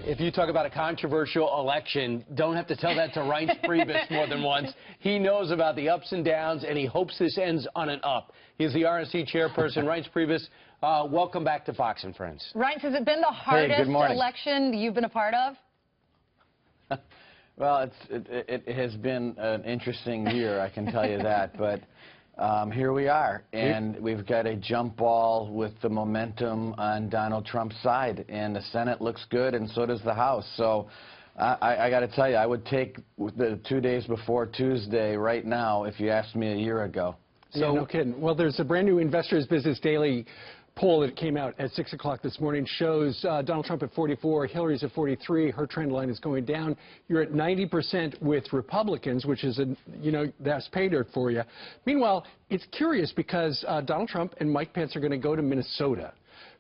If you talk about a controversial election, don't have to tell that to Reince Priebus more than once. He knows about the ups and downs, and he hopes this ends on an up. He's the RNC chairperson, Reince Priebus. Welcome back to Fox and Friends. Reince, has it been the hardest election you've been a part of? Well, it has been an interesting year, I can tell you that. But here we are, and we've got a jump ball with the momentum on Donald Trump's side, and the Senate looks good, and so does the House. So I got to tell you, I would take the 2 days before Tuesday right now if you asked me a year ago. So, yeah, no kidding. Well, there's a brand new Investors Business Daily poll that came out at 6 o'clock this morning, shows Donald Trump at 44, Hillary's at 43. Her trend line is going down. You're at 90% with Republicans, which is, that's pay dirt for you. Meanwhile, it's curious because Donald Trump and Mike Pence are going to go to Minnesota.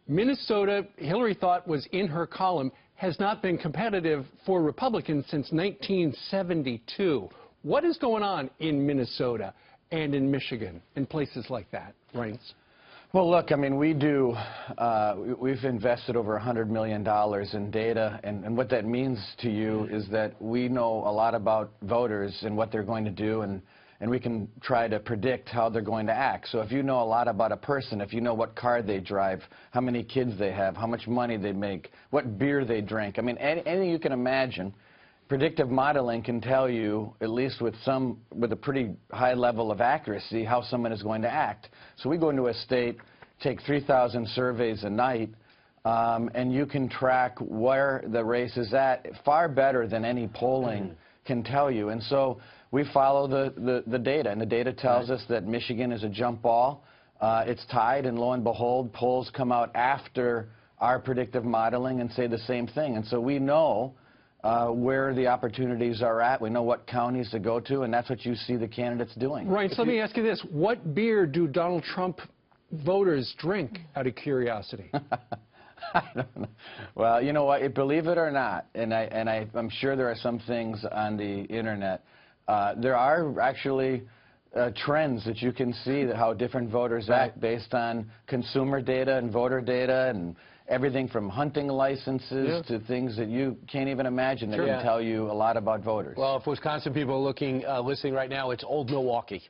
Minnesota, Hillary thought was in her column, has not been competitive for Republicans since 1972. What is going on in Minnesota and in Michigan and places like that, Reince? Well, look, I mean, we've invested over $100 million in data, and what that means to you is that we know a lot about voters and what they're going to do, and we can try to predict how they're going to act. So if you know a lot about a person, if you know what car they drive, how many kids they have, how much money they make, what beer they drink, I mean, anything you can imagine, predictive modeling can tell you, at least with a pretty high level of accuracy, how someone is going to act. So we go into a state, take 3,000 surveys a night, and you can track where the race is at far better than any polling can tell you. And so we follow the data, and the data tells us that Michigan is a jump ball. It's tied, and lo and behold, polls come out after our predictive modeling and say the same thing. And so we know where the opportunities are at. We know what counties to go to, and that's what you see the candidates doing. Right. So let me ask you this. What beer do Donald Trump voters drink, out of curiosity? I don't know. Well, you know what? Believe it or not, and I'm sure there are some things on the Internet, there are actually trends that you can see that how different voters act based on consumer data and voter data and everything from hunting licenses to things that you can't even imagine that can tell you a lot about voters. Well, if Wisconsin people are listening right now, it's Old Milwaukee.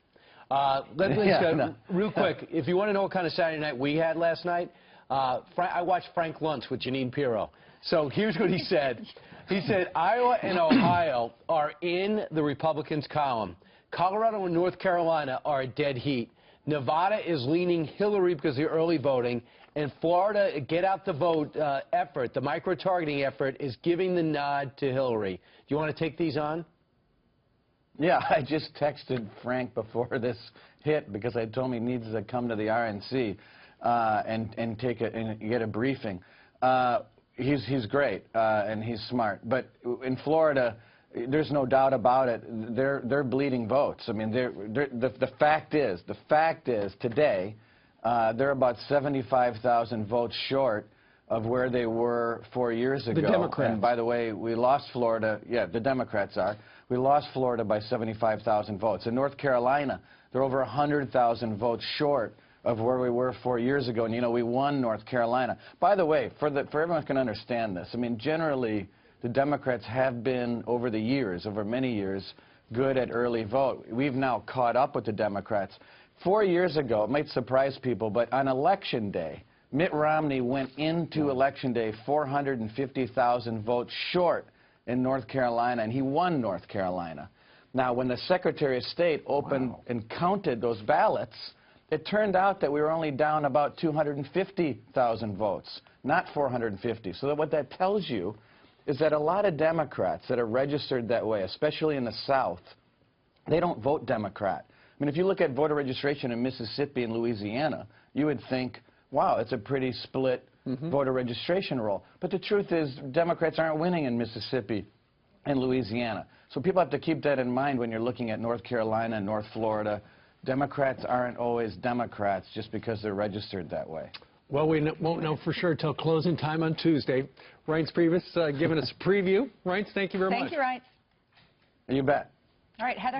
Real quick, if you want to know what kind of Saturday night we had last night, I watched Frank Luntz with Jeanine Pirro. So here's what he said. He said Iowa and Ohio are in the Republicans' column. Colorado and North Carolina are a dead heat. Nevada is leaning Hillary because of the early voting. And Florida, get out the vote effort, the micro-targeting effort, is giving the nod to Hillary. Do you want to take these on? Yeah, I just texted Frank before this hit because I told him he needs to come to the RNC and get a briefing. He's great and he's smart, but in Florida, there's no doubt about it. They're bleeding votes. I mean, the fact is today. They're about 75,000 votes short of where they were 4 years ago. The Democrats. And by the way, we lost Florida. Yeah, the Democrats are. We lost Florida by 75,000 votes. In North Carolina, they're over 100,000 votes short of where we were 4 years ago. And, we won North Carolina. By the way, for everyone can understand this, I mean, generally, the Democrats have been, over many years, good at early vote. We've now caught up with the Democrats. 4 years ago, it might surprise people, but on Election Day, Mitt Romney went into Election Day 450,000 votes short in North Carolina, and he won North Carolina. Now, when the Secretary of State opened and counted those ballots, it turned out that we were only down about 250,000 votes, not 450. So what that tells you is that a lot of Democrats that are registered that way, especially in the South, they don't vote Democrat. I mean, if you look at voter registration in Mississippi and Louisiana, you would think, wow, it's a pretty split voter registration roll. But the truth is, Democrats aren't winning in Mississippi and Louisiana. So people have to keep that in mind when you're looking at North Carolina and North Florida. Democrats aren't always Democrats just because they're registered that way. Well, we won't know for sure till closing time on Tuesday. Reince Priebus giving us a preview. Reince, thank you very much. Thank you, Reince. You bet. All right, Heather.